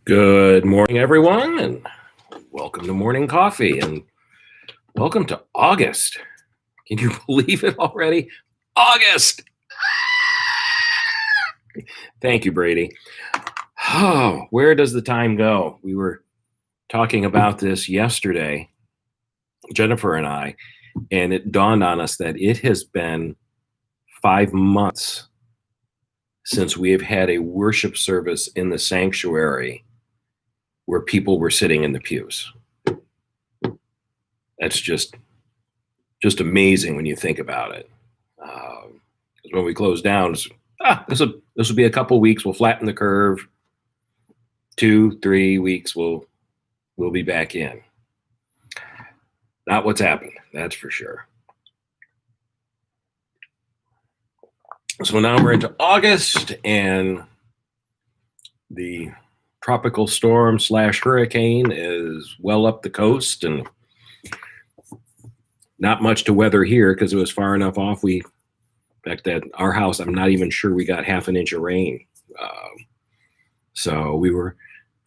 Good morning, everyone, and welcome to Morning Coffee, and welcome to August. Can you believe it already? August! Thank you, Brady. Oh, where does the time go? We were talking about this yesterday, Jennifer and I, and it dawned on us that it has been 5 months since we have had a worship service in the sanctuary where people were sitting in the pews. That's just amazing when you think about it. When we close down, this will be a couple weeks. We'll flatten the curve. 2-3 weeks, we'll be back in. Not what's happened, that's for sure. So now we're into August, and the tropical storm / hurricane is well up the coast, and not much to weather here because it was far enough off. In fact, at our house, I'm not even sure we got half an inch of rain. So we were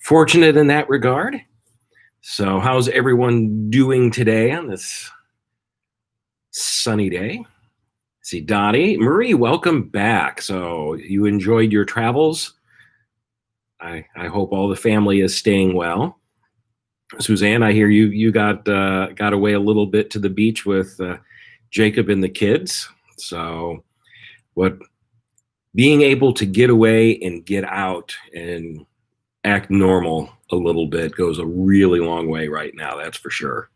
fortunate in that regard. So how's everyone doing today on this sunny day? See, Dottie, Marie, welcome back. So you enjoyed your travels. I hope all the family is staying well. Suzanne, I hear you got away a little bit to the beach with Jacob and the kids. So being able to get away and get out and act normal a little bit goes a really long way right now, that's for sure.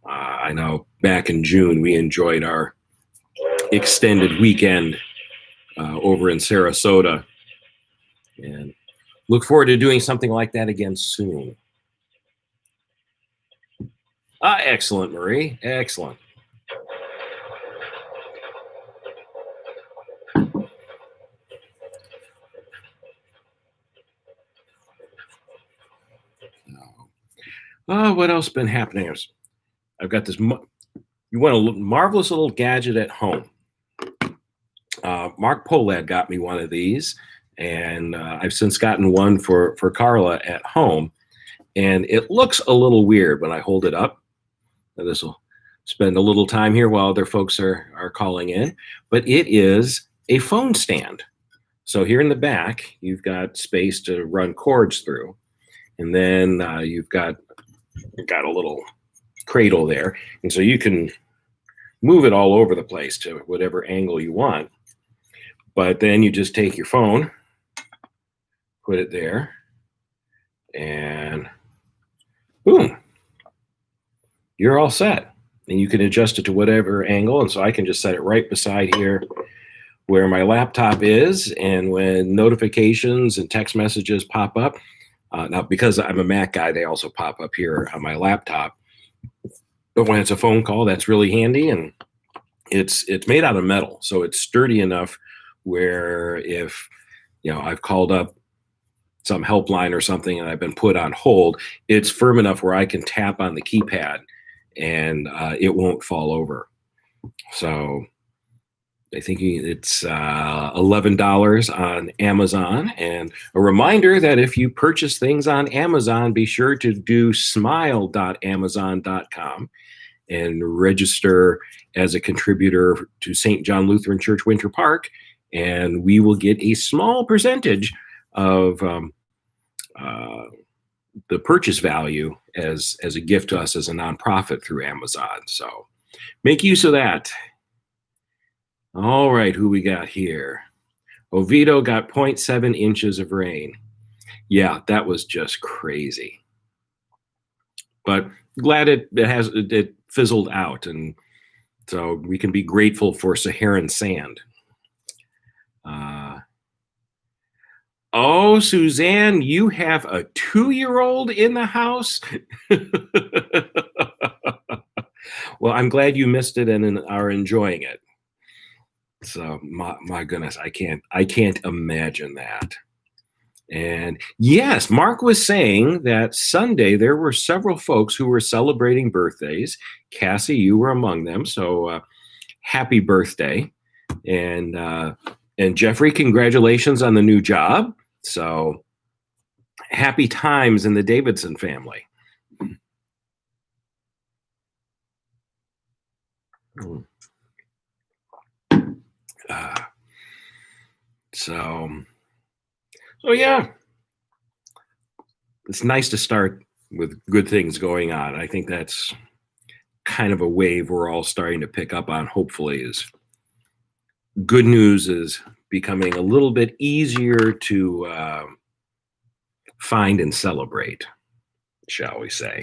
I know back in June, we enjoyed our extended weekend over in Sarasota, and look forward to doing something like that again soon. Excellent, Marie. Excellent. What else been happening? I've got this. You want a marvelous little gadget at home. Mark Polad got me one of these, and I've since gotten one for Carla at home. And it looks a little weird when I hold it up. Now, this will spend a little time here while other folks are calling in, but it is a phone stand. So here in the back, you've got space to run cords through, and then you've got a little cradle there, and so you can move it all over the place to whatever angle you want. But then you just take your phone, put it there, and boom, you're all set. And you can adjust it to whatever angle. And so I can just set it right beside here where my laptop is. And when notifications and text messages pop up, now because I'm a Mac guy, they also pop up here on my laptop. But when it's a phone call, that's really handy. And it's made out of metal, so it's sturdy enough where if I've called up some helpline or something and I've been put on hold, it's firm enough where I can tap on the keypad and it won't fall over. So I think it's $11 on Amazon. And a reminder that if you purchase things on Amazon, be sure to do smile.amazon.com and register as a contributor to St. John Lutheran Church Winter Park, and we will get a small percentage of the purchase value as a gift to us as a nonprofit through Amazon. So make use of that. All right, who we got here? Oviedo got 0.7 inches of rain. Yeah, that was just crazy. But glad it fizzled out, and so we can be grateful for Saharan sand. Oh, Suzanne, you have a 2-year-old in the house? Well, I'm glad you missed it and are enjoying it. So my goodness, I can't imagine that. And yes, Mark was saying that Sunday there were several folks who were celebrating birthdays. Cassie, you were among them, so happy birthday. And Jeffrey, congratulations on the new job. So happy times in the Davidson family. So yeah, it's nice to start with good things going on. I think that's kind of a wave we're all starting to pick up on, hopefully, is good news is becoming a little bit easier to find and celebrate, shall we say.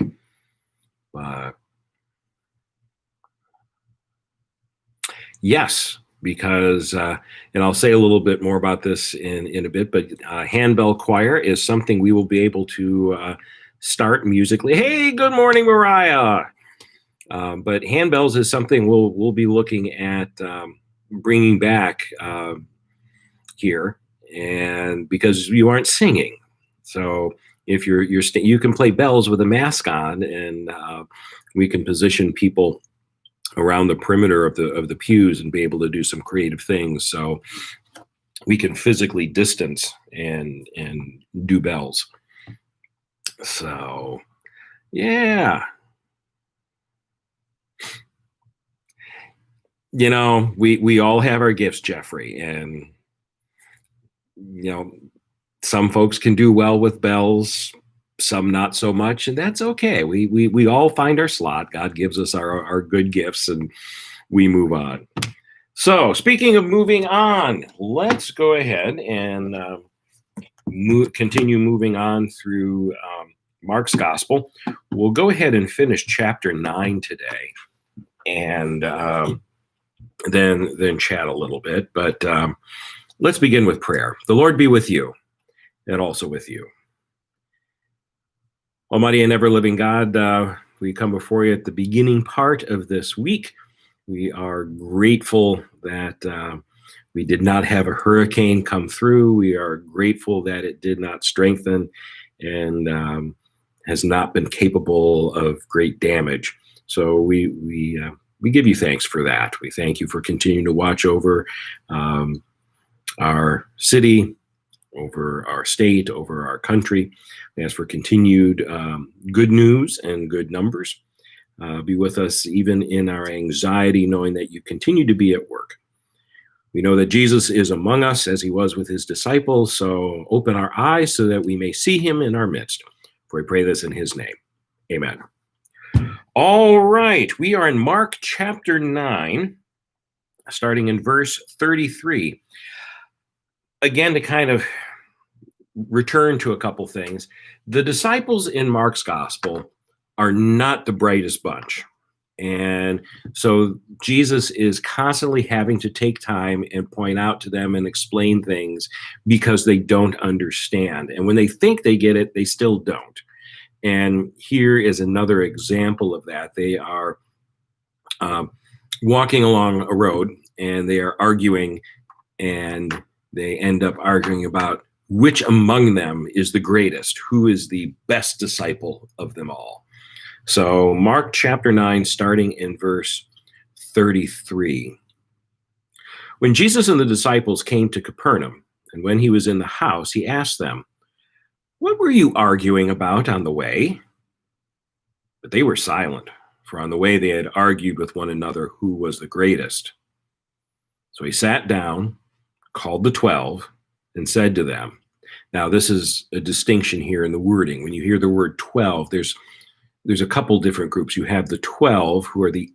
Yes, because, and I'll say a little bit more about this in a bit, but handbell choir is something we will be able to start musically. Hey, good morning, Mariah. But handbells is something we'll be looking at bringing back here, and because you aren't singing, so if you can play bells with a mask on, and we can position people around the perimeter of the pews and be able to do some creative things, so we can physically distance and do bells. So yeah, we all have our gifts, Jeffrey, and some folks can do well with bells, some not so much, and that's okay. We all find our slot. God gives us our good gifts, and we move on. So speaking of moving on, let's go ahead and continue moving on through Mark's gospel. We'll go ahead and finish chapter 9 today, and then chat a little bit, but let's begin with prayer. The Lord be with you, and also with you. Almighty and ever-living God, we come before you at the beginning part of this week. We are grateful that we did not have a hurricane come through. We are grateful that it did not strengthen and has not been capable of great damage. So we give you thanks for that. We thank you for continuing to watch over our city, over our state, over our country. We ask for continued good news and good numbers. Be with us even in our anxiety, knowing that you continue to be at work. We know that Jesus is among us as he was with his disciples, so open our eyes so that we may see him in our midst. For we pray this in his name. Amen. All right, we are in Mark chapter 9, starting in verse 33. Again, to kind of return to a couple things, the disciples in Mark's gospel are not the brightest bunch. And so Jesus is constantly having to take time and point out to them and explain things because they don't understand. And when they think they get it, they still don't. And here is another example of that. They are walking along a road, and they are arguing, and they end up arguing about which among them is the greatest, who is the best disciple of them all. So Mark chapter 9, starting in verse 33. When Jesus and the disciples came to Capernaum, and when he was in the house, he asked them, "What were you arguing about on the way?" But they were silent, for on the way they had argued with one another who was the greatest. So he sat down, called the 12, and said to them. Now, this is a distinction here in the wording. When you hear the word 12, there's a couple different groups. You have the 12 who are the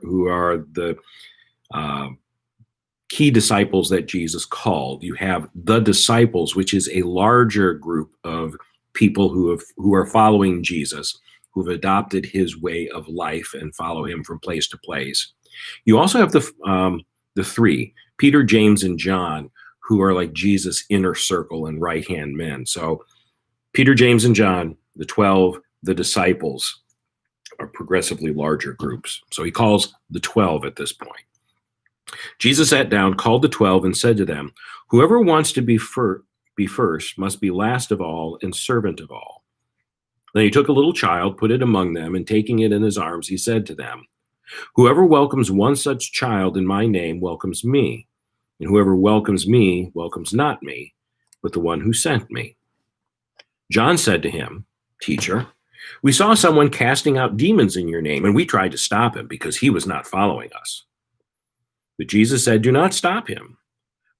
who are the key disciples that Jesus called. You have the disciples, which is a larger group of people who are following Jesus, who've adopted his way of life and follow him from place to place. You also have the three, Peter, James, and John, who are like Jesus' inner circle and right-hand men. So Peter, James, and John, the 12, the disciples, are progressively larger groups. So he calls the 12 at this point. Jesus sat down, called the 12, and said to them, "Whoever wants to be first must be last of all and servant of all." Then he took a little child, put it among them, and taking it in his arms, he said to them, "Whoever welcomes one such child in my name welcomes me. And whoever welcomes me welcomes not me, but the one who sent me." John said to him, "Teacher, we saw someone casting out demons in your name, and we tried to stop him because he was not following us." But Jesus said, "Do not stop him,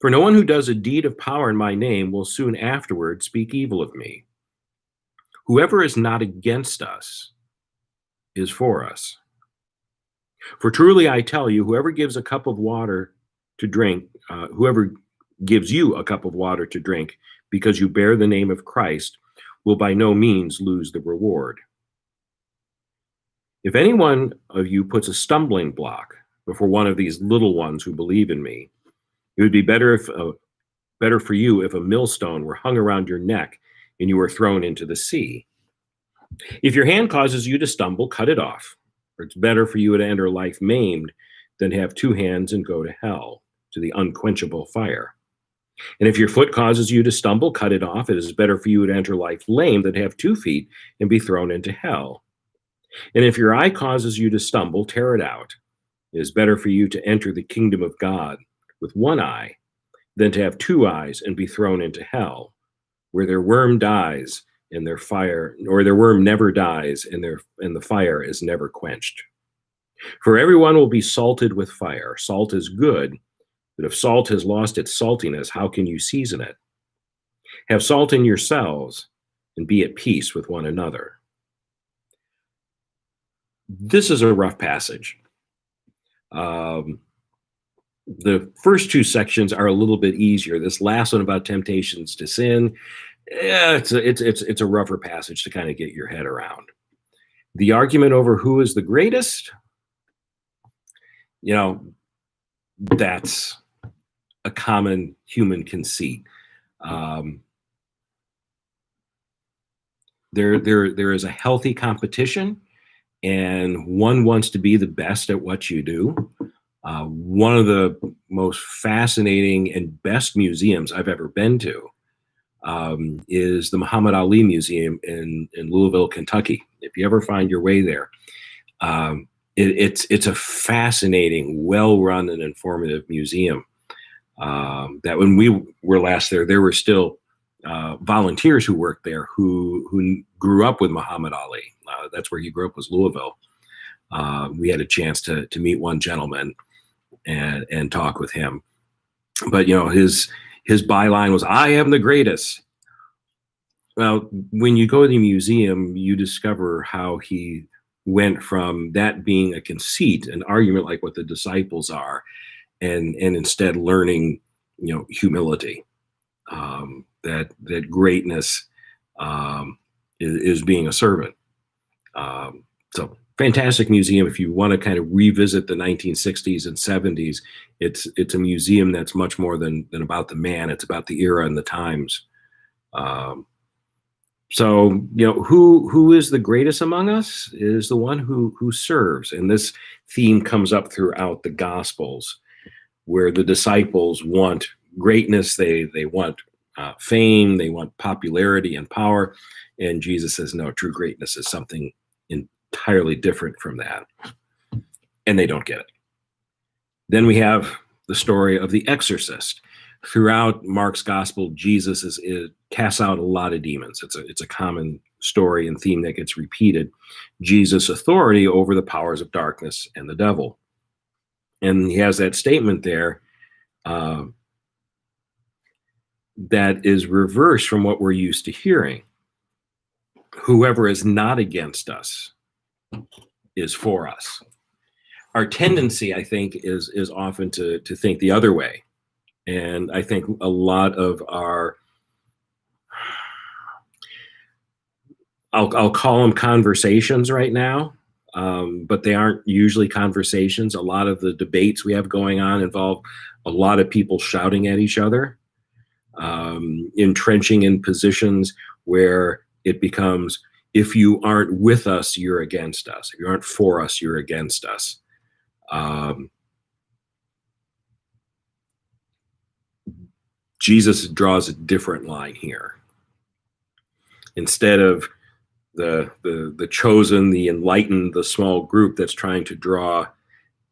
for no one who does a deed of power in my name will soon afterward speak evil of me. Whoever is not against us is for us. For truly I tell you, whoever gives a cup of water to drink, whoever gives you a cup of water to drink because you bear the name of Christ will by no means lose the reward. If any one of you puts a stumbling block before one of these little ones who believe in me, it would be better for you if a millstone were hung around your neck and you were thrown into the sea. If your hand causes you to stumble, cut it off. For it's better for you to enter life maimed than to have two hands and go to hell, to the unquenchable fire. And if your foot causes you to stumble, cut it off. It is better for you to enter life lame than to have 2 feet and be thrown into hell. And if your eye causes you to stumble, tear it out. It is better for you to enter the kingdom of God with one eye than to have 2 eyes and be thrown into hell, where their worm dies and their fire, or their worm never dies and the fire is never quenched. For everyone will be salted with fire. Salt is good, but if salt has lost its saltiness, how can you season it? Have salt in yourselves and be at peace with one another. This is a rough passage. The first 2 sections are a little bit easier. This last one about temptations to sin, it's a rougher passage to kind of get your head around. The argument over who is the greatest, that's a common human conceit. There is a healthy competition, and one wants to be the best at what you do. One of the most fascinating and best museums I've ever been to is the Muhammad Ali Museum in Louisville, Kentucky. If you ever find your way there, it's a fascinating, well-run and informative museum. That when we were last there were still volunteers who worked there who grew up with Muhammad Ali. That's where he grew up, was Louisville. We had a chance to meet one gentleman and talk with him. But his byline was, "I am the greatest." Well, when you go to the museum, you discover how he went from that being a conceit, an argument like what the disciples are, and instead learning, humility. That greatness is being a servant. So fantastic museum. If you want to kind of revisit the 1960s and 70s, it's a museum that's much more than about the man. It's about the era and the times. So who is the greatest among us is the one who serves. And this theme comes up throughout the Gospels, where the disciples want greatness, they want fame, they want popularity and power, and Jesus says, no, true greatness is something entirely different from that, and they don't get it. Then we have the story of the exorcist. Throughout Mark's gospel, Jesus casts out a lot of demons. It's a common story and theme that gets repeated. Jesus' authority over the powers of darkness and the devil. And he has that statement there that is reversed from what we're used to hearing. Whoever is not against us is for us. Our tendency, I think, is often to think the other way. And I think a lot of our, I'll call them conversations right now, but they aren't usually conversations. A lot of the debates we have going on involve a lot of people shouting at each other, entrenching in positions where it becomes, if you aren't with us, you're against us. If you aren't for us, you're against us. Jesus draws a different line here. Instead of the chosen, the enlightened, the small group that's trying to draw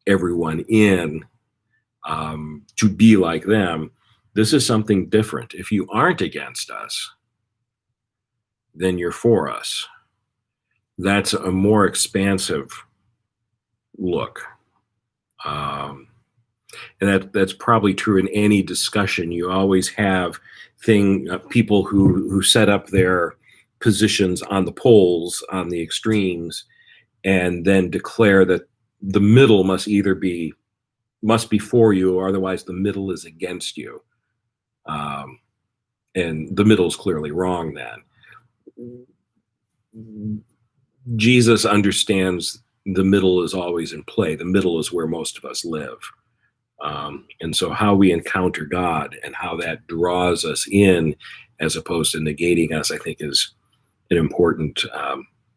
everyone in to be like them, this is something different. If you aren't against us, then you're for us. That's a more expansive look. Um, and that's probably true in any discussion. You always have people who set up their positions on the poles, on the extremes, and then declare that the middle must be for you, or otherwise the middle is against you. And the middle is clearly wrong then. Jesus understands the middle is always in play. The middle is where most of us live. And so how we encounter God and how that draws us in as opposed to negating us, I think is an important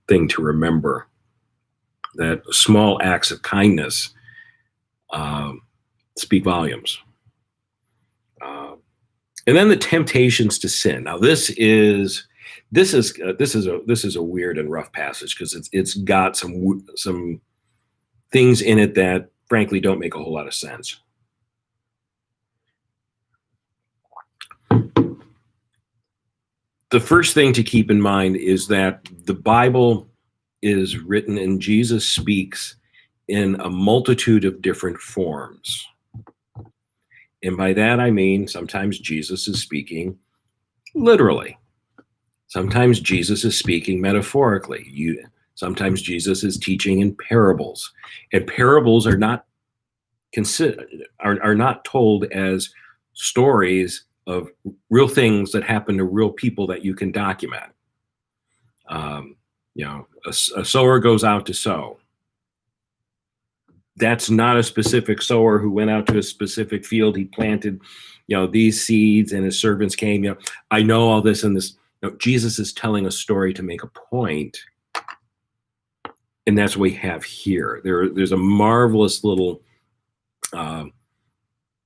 thing to remember. That small acts of kindness speak volumes. And then the temptations to sin. Now this is a weird and rough passage because it's got some things in it that frankly don't make a whole lot of sense. The first thing to keep in mind is that the Bible is written and Jesus speaks in a multitude of different forms. And by that I mean sometimes Jesus is speaking literally. Sometimes Jesus is speaking metaphorically. Sometimes Jesus is teaching in parables. And parables are not told as stories of real things that happen to real people that you can document. A sower goes out to sow. That's not a specific sower who went out to a specific field. He planted, these seeds, and his servants came. I know all this and this. Jesus is telling a story to make a point, and that's what we have here. There's a marvelous little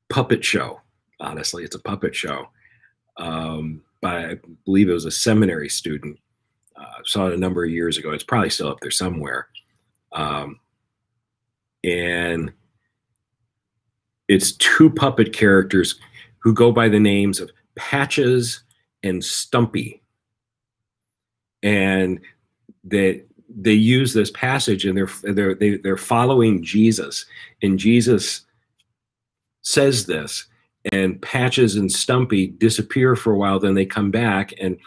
puppet show. Honestly, it's a puppet show. I believe it was a seminary student. Saw it a number of years ago. It's probably still up there somewhere. And it's two puppet characters who go by the names of Patches and Stumpy. And they use this passage, and they're following Jesus, and Jesus says this, and Patches and Stumpy disappear for a while, then they come back, and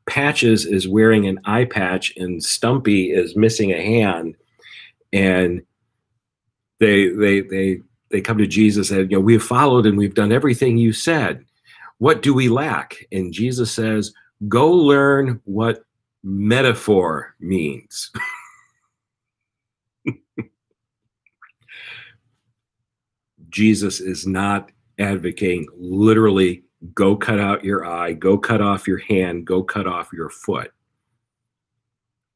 Patches is wearing an eye patch and Stumpy is missing a hand, and they come to Jesus and we have followed and we've done everything you said. What do we lack? And Jesus says, go learn what metaphor means. Jesus is not advocating literally go cut out your eye, go cut off your hand, go cut off your foot.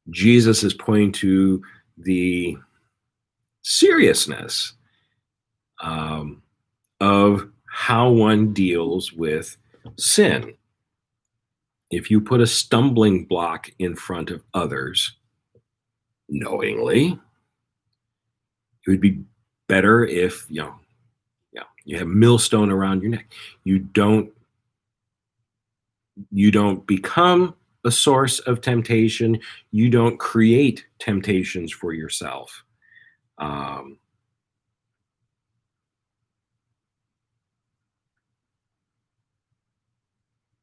Jesus is pointing to the seriousness of how one deals with sin. If you put a stumbling block in front of others knowingly, it would be better if you have millstone around your neck. You don't become a source of temptation. You don't create temptations for yourself.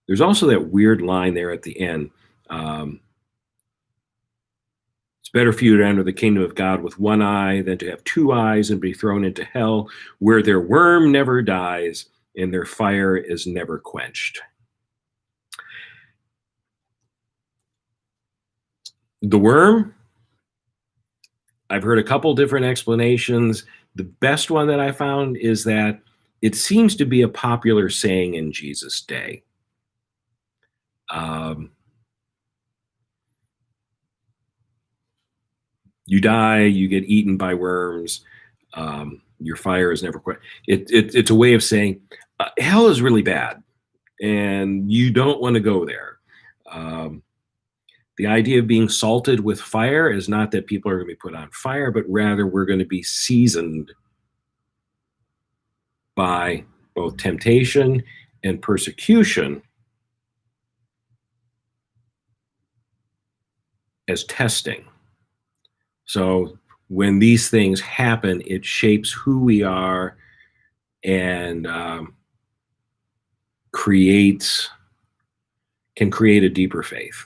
There's also that weird line there at the end. It's better for you to enter the kingdom of God with one eye than to have two eyes and be thrown into hell, where their worm never dies and their fire is never quenched. The worm, I've heard a couple different explanations. The best one that I found is that it seems to be a popular saying in Jesus' day. You die, you get eaten by worms, your fire is never quenched. It's a way of saying hell is really bad and you don't want to go there. The idea of being salted with fire is not that people are going to be put on fire, but rather we're going to be seasoned by both temptation and persecution as testing. So when these things happen, it shapes who we are and can create a deeper faith.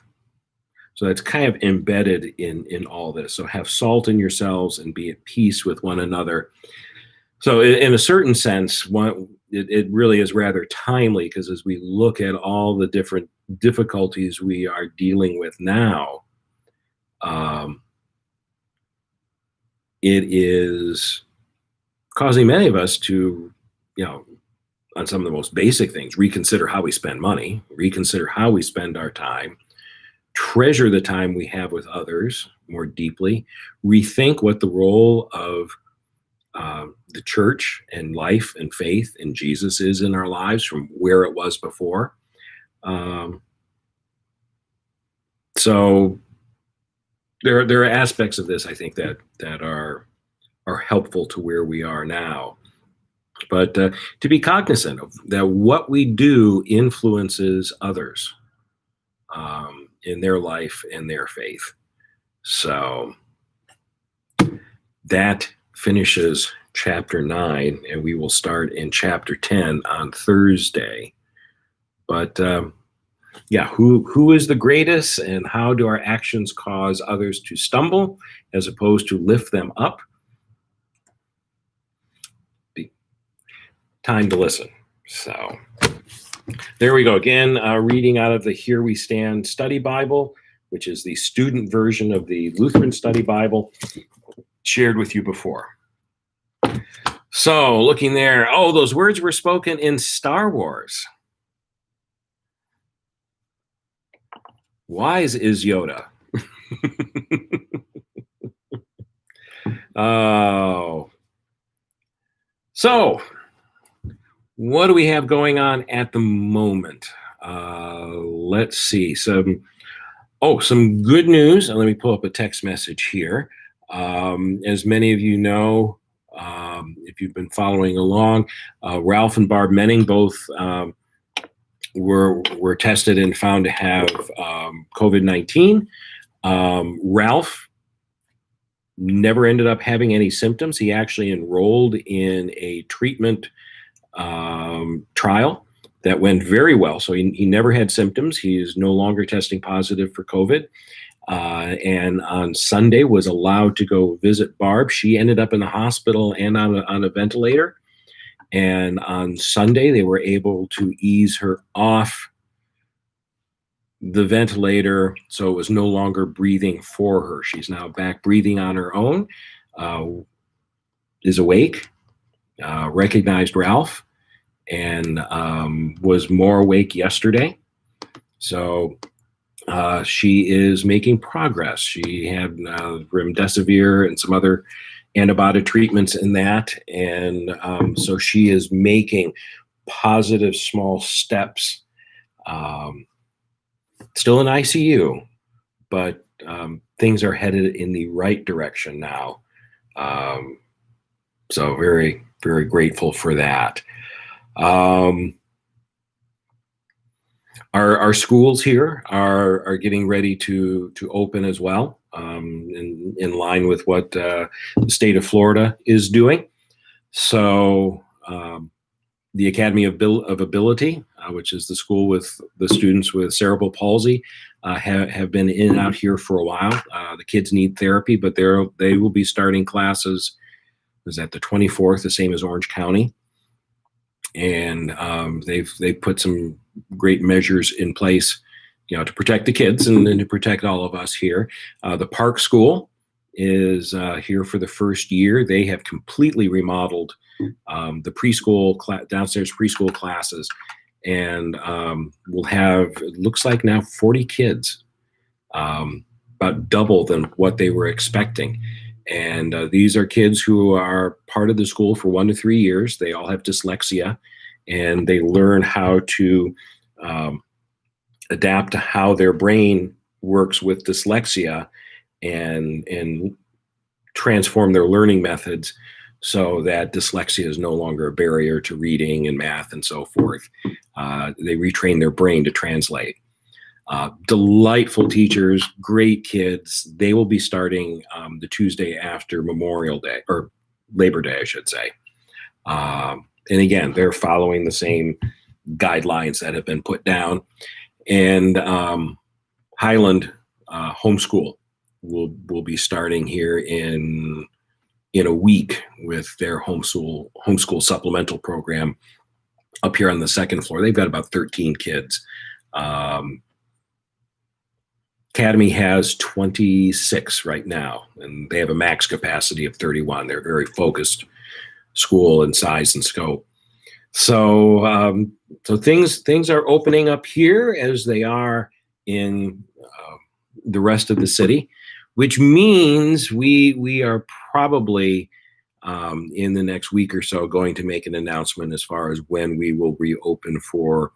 So that's kind of embedded in all this. So have salt in yourselves and be at peace with one another. So in a certain sense, it really is rather timely, because as we look at all the different difficulties we are dealing with now, it is causing many of us to, on some of the most basic things, reconsider how we spend money, reconsider how we spend our time, treasure the time we have with others more deeply, rethink what the role of the church and life and faith in Jesus is in our lives from where it was before. So there are aspects of this, I think, that are helpful to where we are now. But to be cognizant of that, what we do influences others in their life and their faith. So that finishes chapter 9, and we will start in chapter 10 on Thursday. But who is the greatest, and how do our actions cause others to stumble as opposed to lift them up? Time to listen. So there we go again, reading out of the Here We Stand Study Bible, which is the student version of the Lutheran Study Bible, shared with you before. So looking there, those words were spoken in Star Wars. Wise is Yoda. So what do we have going on at the moment? Let's see. Some good news. Let me pull up a text message here. As many of you know, if you've been following along, Ralph and Barb Menning both were tested and found to have COVID-19. Ralph never ended up having any symptoms. He actually enrolled in a treatment trial that went very well. So he never had symptoms. He is no longer testing positive for COVID. And on Sunday was allowed to go visit Barb. She ended up in the hospital and on a ventilator. And on Sunday, they were able to ease her off the ventilator, so it was no longer breathing for her. She's now back breathing on her own, is awake, recognized Ralph, and was more awake yesterday. So she is making progress. She had remdesivir and some other antibiotic treatments in that, and so she is making positive small steps. Still in ICU, but things are headed in the right direction now. So very, very grateful for that. Our schools here are getting ready to open as well, in line with what the state of Florida is doing. So the Academy of Ability, which is the school with the students with cerebral palsy, have been in and out here for a while. The kids need therapy, but they will be starting classes. Is that the 24th, the same as Orange County? And they've put some great measures in place, to protect the kids and to protect all of us here. The Park School is here for the first year. They have completely remodeled the preschool downstairs preschool classes, and we'll have, it looks like now 40 kids, about double than what they were expecting. And these are kids who are part of the school for 1 to 3 years. They all have dyslexia, and they learn how to adapt to how their brain works with dyslexia and transform their learning methods so that dyslexia is no longer a barrier to reading and math and so forth. They retrain their brain to translate. Delightful teachers, great kids. They will be starting the Tuesday after Memorial Day, or Labor Day, I should say. And again, they're following the same guidelines that have been put down. And Highland Homeschool will be starting here in a week with their homeschool supplemental program up here on the second floor. They've got about 13 kids. Academy has 26 right now, and they have a max capacity of 31. They're a very focused school in size and scope. So things are opening up here as they are in the rest of the city, which means we are probably in the next week or so going to make an announcement as far as when we will reopen for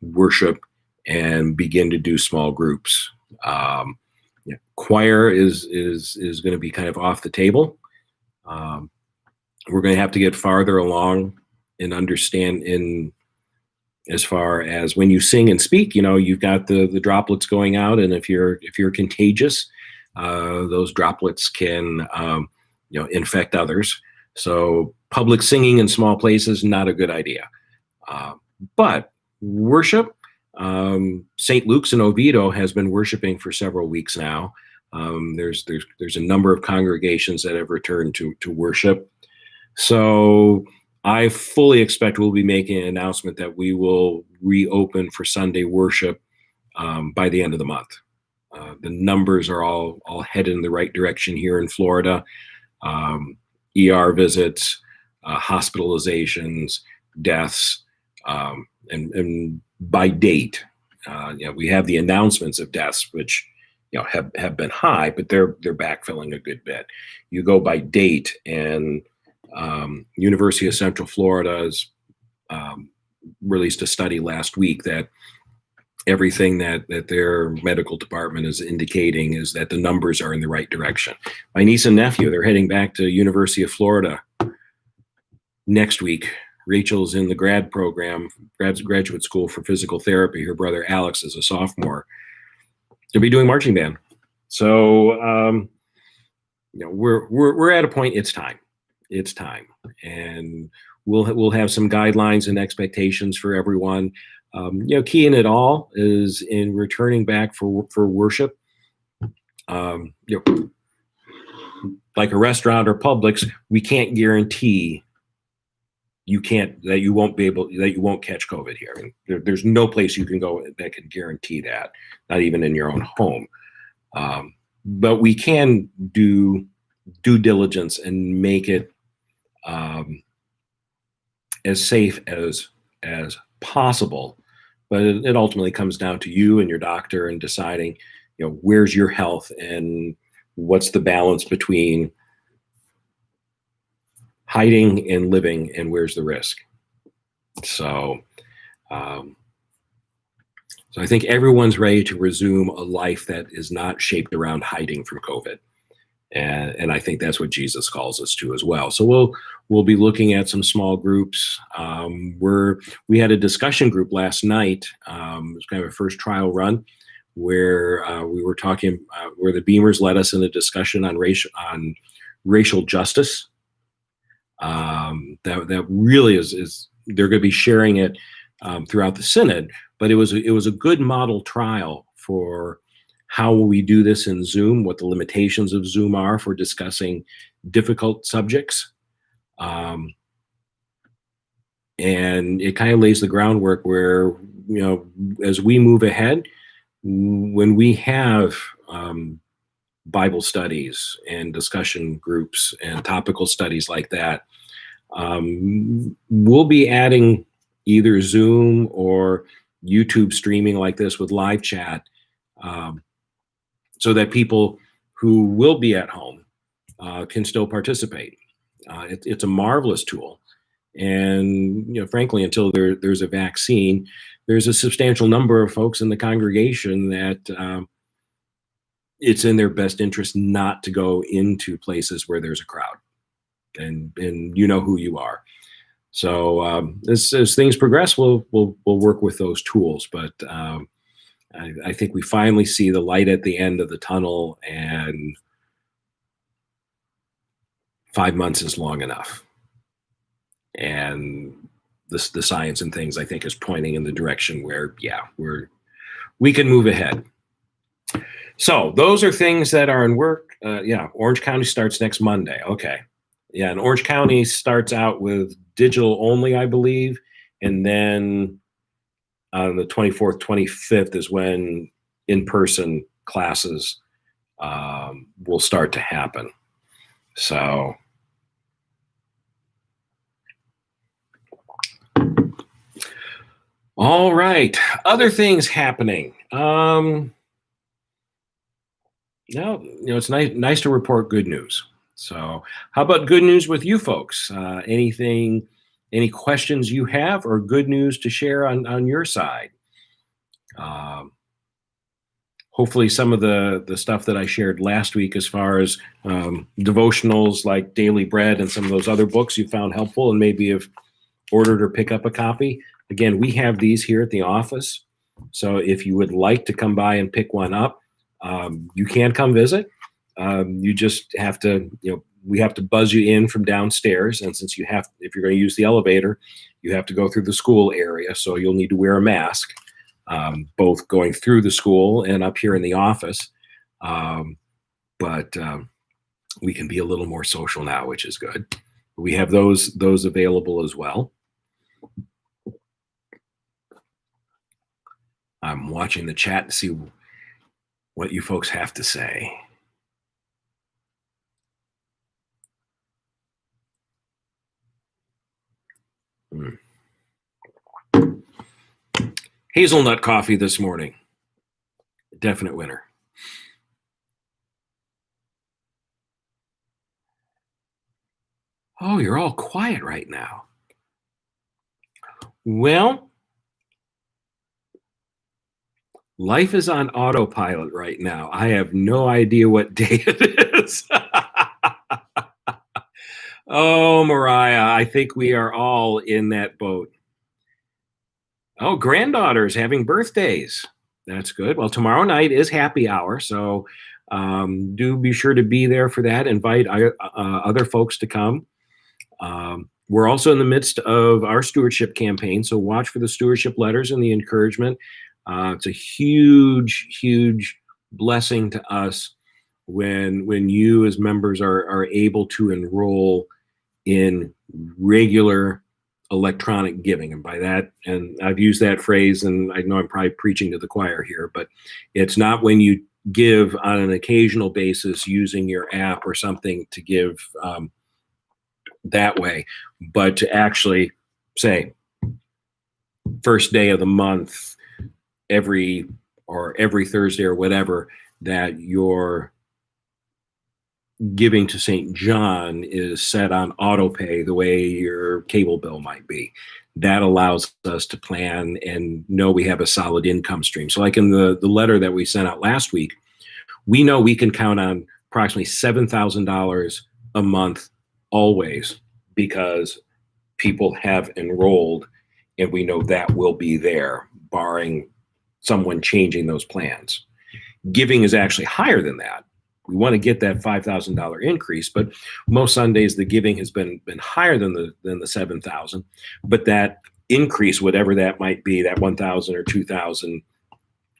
worship and begin to do small groups. Choir is going to be kind of off the table. We're going to have to get farther along and understand in as far as when you sing and speak, you've got the droplets going out, and if you're contagious, those droplets can infect others. So public singing in small places, not a good idea. But worship, St. Luke's in Oviedo has been worshiping for several weeks now. There's a number of congregations that have returned to worship. So I fully expect we'll be making an announcement that we will reopen for Sunday worship by the end of the month. The numbers are all headed in the right direction here in Florida. ER visits, hospitalizations, deaths, and by date, we have the announcements of deaths, which have been high, but they're backfilling a good bit. You go by date, and University of Central Florida has released a study last week that everything that their medical department is indicating is that the numbers are in the right direction. My niece and nephew, they're heading back to University of Florida next week. Rachel's in the graduate school for physical therapy. Her brother Alex is a sophomore. They'll be doing marching band. So we're at a point. It's time. It's time, and we'll have some guidelines and expectations for everyone. Key in it all is in returning back for worship. Like a restaurant or Publix, we can't guarantee that you won't catch COVID here. I mean, there's no place you can go that can guarantee that, not even in your own home. But we can do due diligence and make it as safe as possible. But it ultimately comes down to you and your doctor and deciding, where's your health and what's the balance between hiding and living, and where's the risk. So I think everyone's ready to resume a life that is not shaped around hiding from COVID. And I think that's what Jesus calls us to as well. So we'll be looking at some small groups. We had a discussion group last night. It was kind of a first trial run where we were talking, where the Beamers led us in a discussion on racial justice. That really is they're going to be sharing it throughout the synod. But it was a good model trial for how will we do this in Zoom, what the limitations of Zoom are for discussing difficult subjects. And it kind of lays the groundwork where, as we move ahead, when we have Bible studies and discussion groups and topical studies like that, we'll be adding either Zoom or YouTube streaming like this with live chat, so that people who will be at home can still participate. It's a marvelous tool. And frankly, until there's a vaccine, there's a substantial number of folks in the congregation that it's in their best interest not to go into places where there's a crowd, and you know who you are. So as things progress, we'll work with those tools. But I think we finally see the light at the end of the tunnel, and 5 months is long enough. And the science and things, I think, is pointing in the direction where, yeah, we can move ahead. So those are things that are in work. Yeah, Orange County starts next Monday. Okay. Yeah, and Orange County starts out with digital only, I believe. And then on the 24th, 25th is when in-person classes will start to happen. So all right, other things happening. Now, it's nice to report good news. So how about good news with you folks? Any questions you have, or good news to share on your side? Hopefully some of the stuff that I shared last week as far as devotionals like Daily Bread and some of those other books you found helpful and maybe have ordered or pick up a copy. Again, we have these here at the office. So if you would like to come by and pick one up, you can come visit. You just have to, we have to buzz you in from downstairs. And since if you're going to use the elevator, you have to go through the school area. So you'll need to wear a mask, both going through the school and up here in the office. But we can be a little more social now, which is good. We have those available as well. I'm watching the chat to see what you folks have to say. Hazelnut coffee this morning. Definite winner. Oh, you're all quiet right now. Well, life is on autopilot right now. I have no idea what day it is. Oh, Mariah, I think we are all in that boat. Oh, granddaughters having birthdays. That's good. Well, tomorrow night is happy hour, so do be sure to be there for that. Invite other folks to come. We're also in the midst of our stewardship campaign, so watch for the stewardship letters and the encouragement. It's a huge, huge blessing to us when you as members are able to enroll in regular electronic giving. And by that, and I've used that phrase, and I know I'm probably preaching to the choir here, but it's not when you give on an occasional basis using your app or something to give that way, but to actually say first day of the month, every Thursday or whatever, that your giving to St. John is set on auto pay the way your cable bill might be. That allows us to plan and know we have a solid income stream. So like in the letter that we sent out last week, we know we can count on approximately $7,000 a month always, because people have enrolled, and we know that will be there barring someone changing those plans. Giving is actually higher than that. We want to get that $5,000 increase, but most Sundays the giving has been higher than the 7,000. But that increase, whatever that might be, that 1,000 or 2,000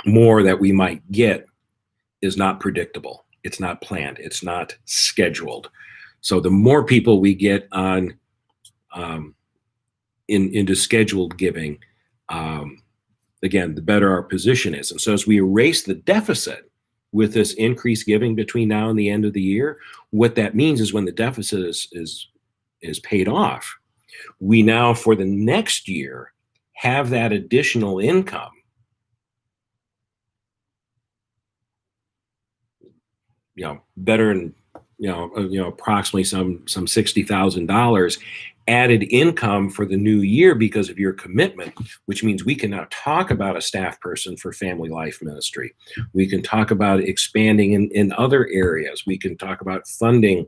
more that we might get, is not predictable. It's not planned. It's not scheduled. So the more people we get on into scheduled giving, again, the better our position is. And so as we erase the deficit with this increased giving between now and the end of the year, what that means is when the deficit is paid off, we now for the next year have that additional income better than approximately some $60,000 added income for the new year because of your commitment, which means we can now talk about a staff person for Family Life Ministry. We can talk about expanding in other areas. We can talk about funding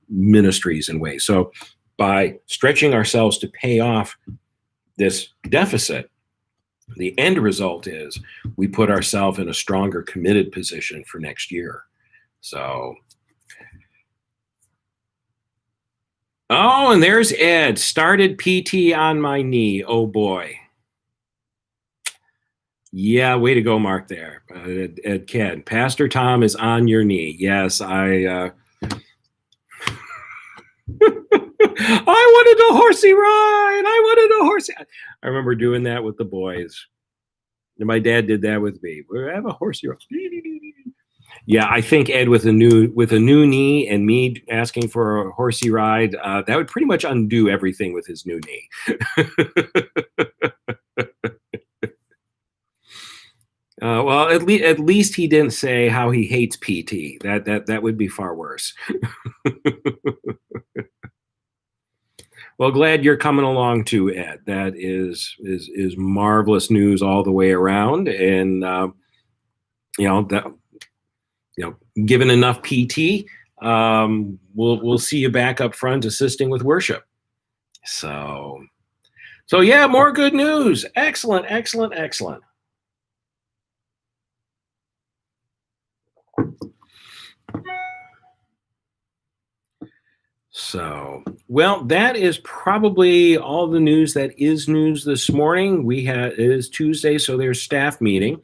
ministries in ways. So by stretching ourselves to pay off this deficit, The end result is we put ourselves in a stronger, committed position for next year. So, oh, and there's Ed. Started PT on my knee. Oh boy. Yeah, way to go, Mark. There, Ed Ken. Pastor Tom is on your knee. Yes, I wanted a horsey ride. I wanted a horsey. I remember doing that with the boys. And my dad did that with me. We have a horsey ride. Yeah, I think Ed with a new knee and me asking for a horsey ride, that would pretty much undo everything with his new knee. Well, at least he didn't say how he hates PT. That would be far worse. Well, glad you're coming along too, Ed. That is marvelous news all the way around, and given enough PT, we'll see you back up front assisting with worship. So yeah, more good news. Excellent, excellent, excellent. So, well, that is probably all the news that is news this morning. It is Tuesday, so there's staff meeting.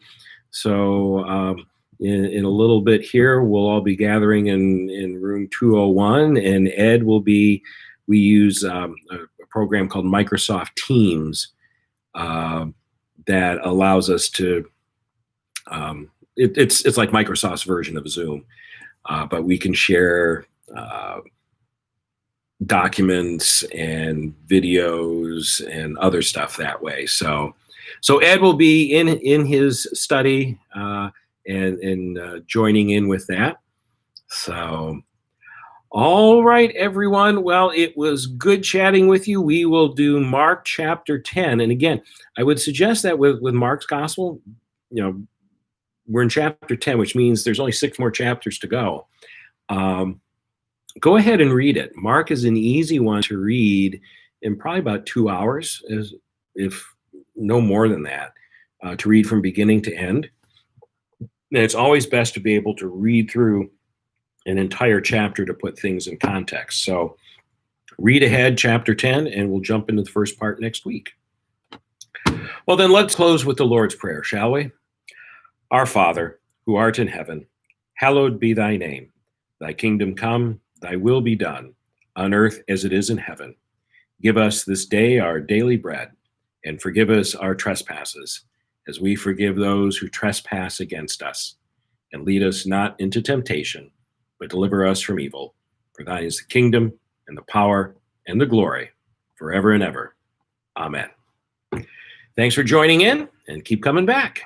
So in a little bit here, we'll all be gathering in room 201, and Ed will be. We use a program called Microsoft Teams that allows us to. It's like Microsoft's version of Zoom, but we can share documents and videos and other stuff that way. So Ed will be in his study and joining in with that. So, all right, everyone. Well, it was good chatting with you. We will do Mark chapter 10. And again, I would suggest that with Mark's gospel, we're in chapter 10, which means there's only 6 more chapters to go. Go ahead and read it. Mark is an easy one to read in probably about 2 hours, if no more than that, to read from beginning to end. And it's always best to be able to read through an entire chapter to put things in context. So read ahead chapter 10, and we'll jump into the first part next week. Well, then let's close with the Lord's Prayer, shall we? Our Father, who art in heaven, hallowed be thy name. Thy kingdom come, thy will be done, on earth as it is in heaven. Give us this day our daily bread, and forgive us our trespasses, as we forgive those who trespass against us. And lead us not into temptation, but deliver us from evil. For thine is the kingdom, and the power, and the glory, forever and ever. Amen. Thanks for joining in, and keep coming back.